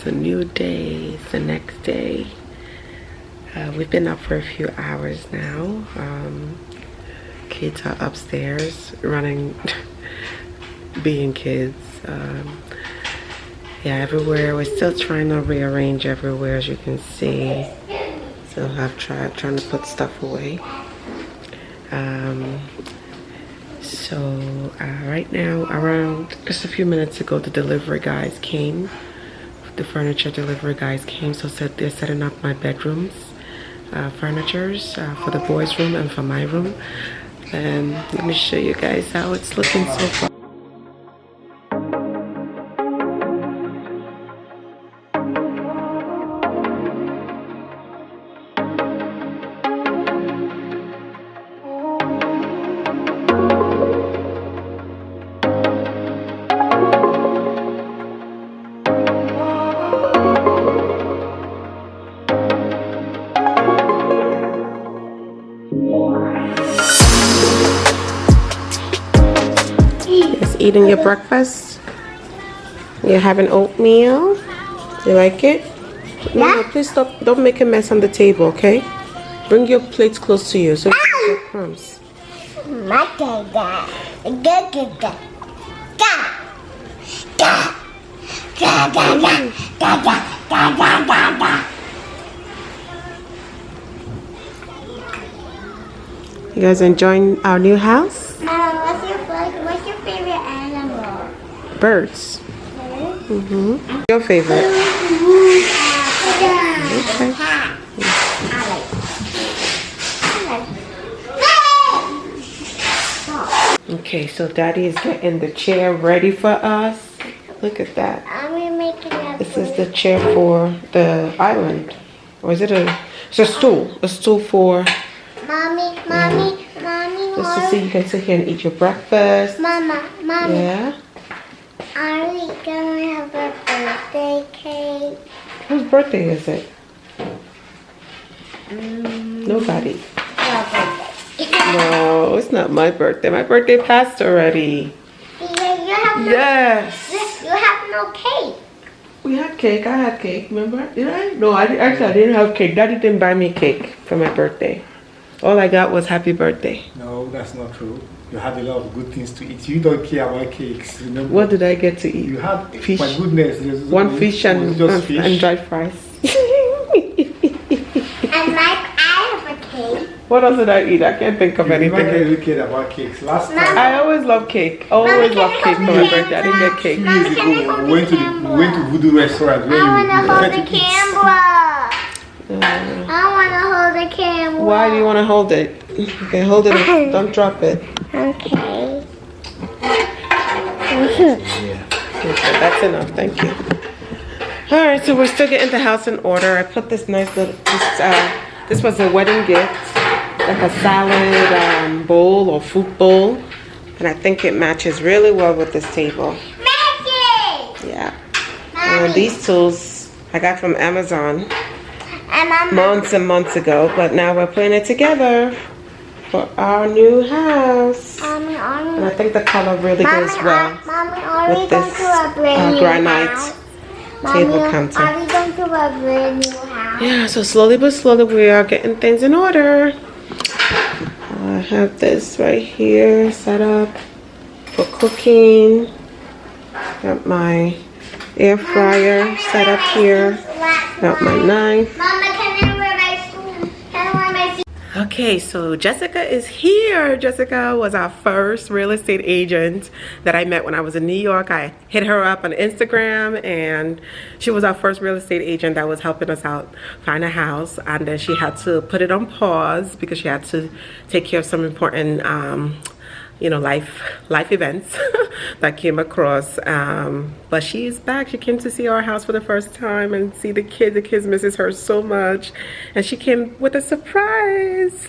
It's a new day. It's the next day. We've been up for a few hours now. Kids are upstairs running, being kids. Yeah, everywhere. We're still trying to rearrange everywhere, as you can see. So I've trying to put stuff away. Right now, around just a few minutes ago, the delivery guys came. The furniture delivery guys came, so they're setting up my bedrooms, furnitures for the boys' room and for my room. And let me show you guys how it's looking so far. Eating your breakfast? You're having oatmeal? You like it? No, please stop. Don't make a mess on the table, okay? Bring your plates close to you so you can get crumbs. You guys enjoying our new house? Mama, what's your favorite animal? Birds. Your favorite? Okay, so Daddy is getting the chair ready for us. Look at that. This is the chair for the island. Or is it it's a stool. A stool for... Mommy. Just to see you can sit here and eat your breakfast. Mama. Yeah? Are we gonna have a birthday cake? Whose birthday is it? Nobody. No, it's not my birthday. My birthday passed already. Yes. You have no cake. We had cake. I had cake. Remember? Did I? No, I didn't have cake. Daddy didn't buy me cake for my birthday. All I got was happy birthday. No, that's not true. You have a lot of good things to eat. You don't care about cakes. Remember? What did I get to eat? You had fish. My goodness. One fish and dried fries. And I have a cake. What else did I eat? I can't think of anything. I really cared about cakes. Last time. I always love cake. Always love cake for my birthday. I didn't get cake. 2 years ago, we went to Voodoo restaurant. I want to hold the camera. I want to hold the camera. Why do you want to hold it? Okay, hold it. Don't drop it. Okay. Okay, that's enough. Thank you. All right, so we're still getting the house in order. I put this nice little. This was a wedding gift, like a salad bowl or fruit bowl, and I think it matches really well with this table. Magic! Yeah. And these tools I got from Amazon. Months and months ago, but now we're putting it together for our new house. And I think the color really goes well with this granite table counter. Are we going to a brand new house? Yeah, so slowly but slowly we are getting things in order. I have this right here set up for cooking. Got my air fryer set up here. Got my knife. Mama, can I wear my shoes? Can I wear my shoes? Okay, so Jessica is here. Jessica was our first real estate agent that I met when I was in New York. I hit her up on Instagram, and she was our first real estate agent that was helping us out find a house. And then she had to put it on pause because she had to take care of some important you know, life events that came across. But she is back. She came to see our house for the first time and see the kids. The kids misses her so much. And she came with a surprise.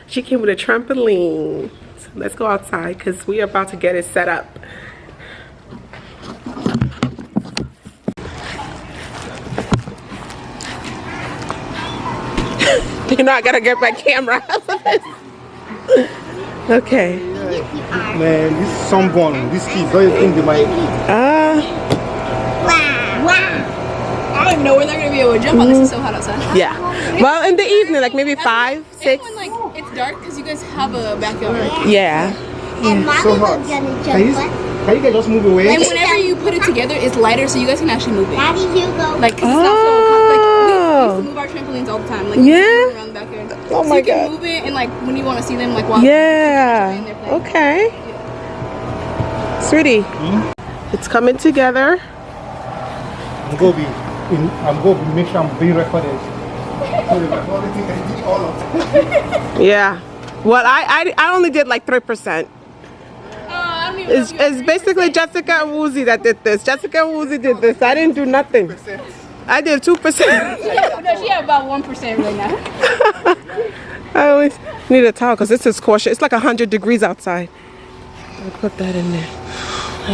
She came with a trampoline. So let's go outside because we are about to get it set up. You know, I gotta get my camera. Okay. Man, this is someone. These kids, don't you think they might? Wow. don't even know where they're gonna be able to jump unless it's so hot outside. Yeah. Well, in the evening, like maybe 5, 6. When like it's dark because you guys have a backyard. Yeah. And mommy So was hot. gonna Can you, jump. can you guys just move away? And whenever you put it together, it's lighter, so you guys can actually move it. Daddy, you go. Like, 'cause it's not so like we used to move our trampolines all the time. Like, Yeah? move around the backyard. Oh so my you can God. move it and like when you want to see them, like while Yeah. Okay. Sweetie, it's coming together. I'm going to make sure I'm being recorded. So the recording thing, I did all of it. Yeah. Well, I only did like 3%. I don't even know It's, if you it's basically Jessica and Woozy that did this. Jessica and Woozy did this. I didn't do nothing. I did 2%. No, she had about 1% right now. I always need a towel because this is cautious. It's like 100 degrees outside. I'll put that in there.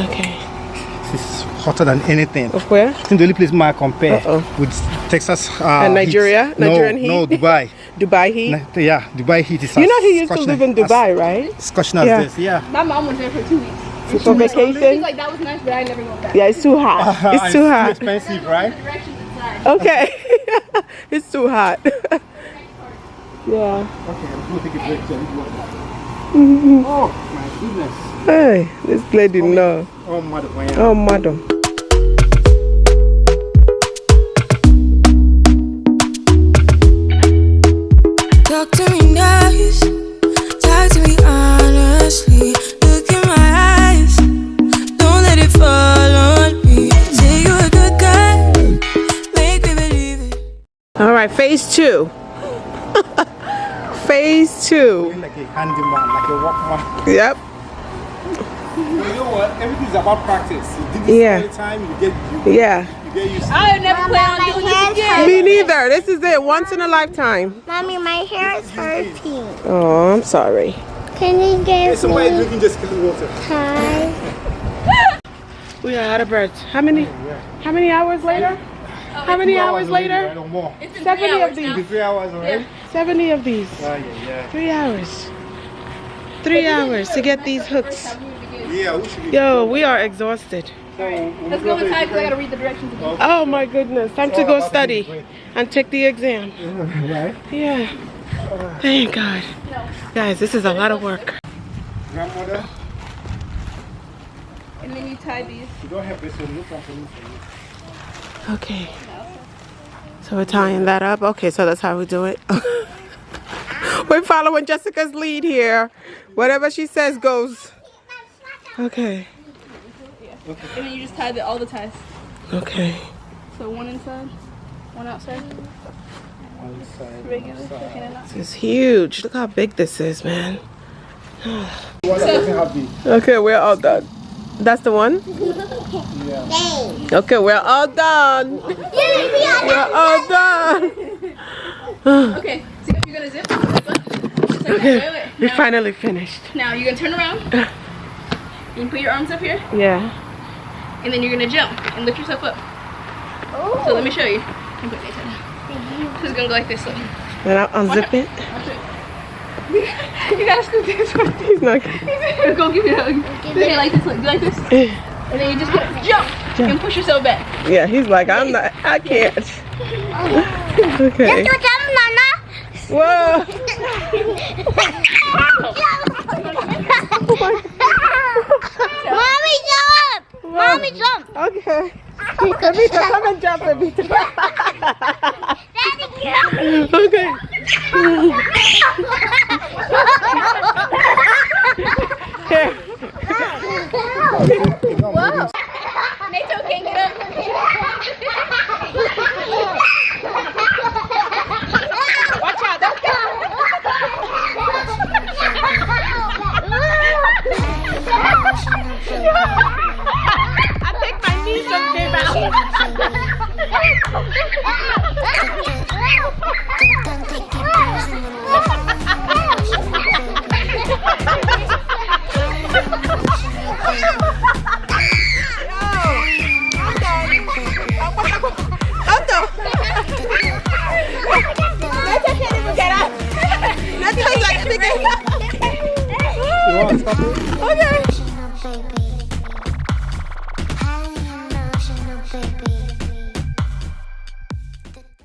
Okay. It's hotter than anything. Of where? I think the only place I compare with Texas And Nigeria? heat. Nigerian heat? No, Dubai. Dubai heat? Yeah, Dubai heat is You know he used to live in Dubai, right? Scorching as Yeah. this, yeah. My mom was there for 2 weeks. For vacation? She's like, that was nice, but I never went back. Yeah, it's too hot. It's too hot. expensive, right? Directions inside. Okay. It's too hot. Yeah. Okay, I'm going to take a break. So I need water. Oh, my goodness. Hey, this lady no. Oh, mother. Oh, madam. Talk to me nice, talk to me honestly. Look in my eyes, don't let it fall on me. Say you a good guy, make me believe it. All right, phase 2. Phase 2. Like a handyman, like a workman. Yep. You know what? Everything's about practice. You do this Yeah. all the time, you get used to I would never plan on doing this again. Me neither. This is it. Once in a lifetime. Mommy, my hair is hurting. Oh, I'm sorry. Can you give somebody me drinking just water. time? We are out of breath. How many hours later? How many hours later? Right, or more. It's been 70 3 of hours these. now. 3 hours already? 70 of these. Yeah. 3 hours. 3 hours to get these hooks. Yeah, we should be. Yo, we are exhausted. Let's go inside because I gotta read the directions again. Oh my goodness. Time to go study and take the exam. Right? Yeah. Thank God. Guys, this is a lot of work. Grandmother, And then you tie these. you don't have this one. Look for you. Okay. So we're tying that up. Okay, so that's how we do it. We're following Jessica's lead here. Whatever she says goes. Okay. And then you just tie all the ties. Okay. So one inside, one outside. One side. Regular, second and outside. This is huge. Look how big this is, man. One that doesn't have the. Okay, we're all done. That's the one? Yeah. Okay, we're all done. We're all done. Okay, so you're gonna zip. Just like Okay, that. Wait. we finally finished. Now you're gonna turn around. You can put your arms up here, Yeah. and then you're gonna jump and lift yourself up. So let me show you. I'm putting it down. So it's gonna go like this. Look. And I'll unzip it. You gotta scoop this one. He's not. Go give me a hug. Okay, like this. Look, do like this. And then you just gotta jump and push yourself back. Yeah, he's like, I'm not. I can't. Okay. Whoa. Mommy, jump! Mommy, jump! Okay. Babito, come and jump, Babito. Daddy, jump! Okay. Here. Whoa. Nato can't get up. Watch out. Don't go. I think my knee just gave out. You want to stop it? Okay. Emotional baby.